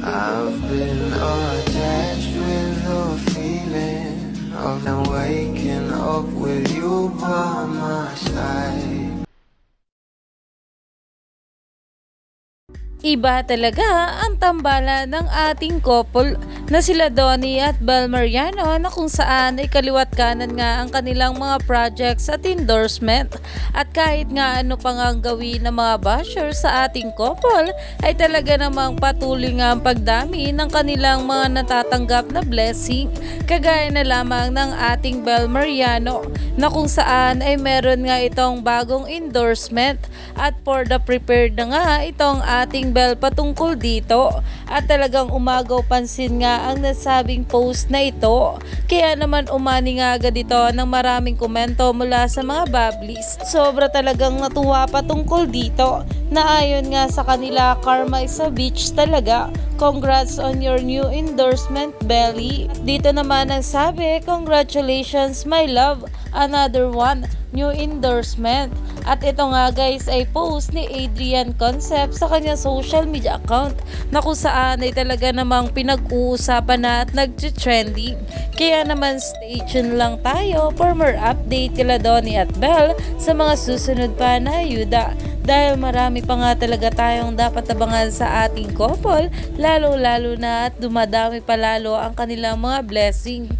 I've been attached with the feeling of now waking up with you by my side. Iba talaga ang tambalan ng ating couple na sila Donnie at Bel Mariano, na kung saan ay kaliwat kanan nga ang kanilang mga projects at endorsement. At kahit nga ano pa nga ang gawin ng mga basher sa ating couple, ay talaga namang patuloy nga ang pagdami ng kanilang mga natatanggap na blessing. Kagaya na lamang ng ating Bel Mariano, na kung saan ay meron nga itong bagong endorsement, at for the prepared na nga itong ating Bel patungkol dito. At talagang umagaw pansin nga ang nasabing post na ito. Kaya naman umani nga agad ito ng maraming komento mula sa mga bablis. Sobra talagang natuwa patungkol dito, na ayon nga sa kanila, karma is a bitch talaga. Congrats on your new endorsement, Belly. Dito naman ang sabi, congratulations my love, another one, new endorsement. At ito nga guys ay post ni Adrian Concept sa kanyang social media account, na kung saan ay talaga namang pinag-uusapan na at nag-trending. Kaya naman stay tuned lang tayo for more update kila Donnie at Bel sa mga susunod pa na ayuda. Dahil marami pa nga talaga tayong dapat abangan sa ating couple, lalo-lalo na at dumadami pa lalo ang kanilang mga blessing.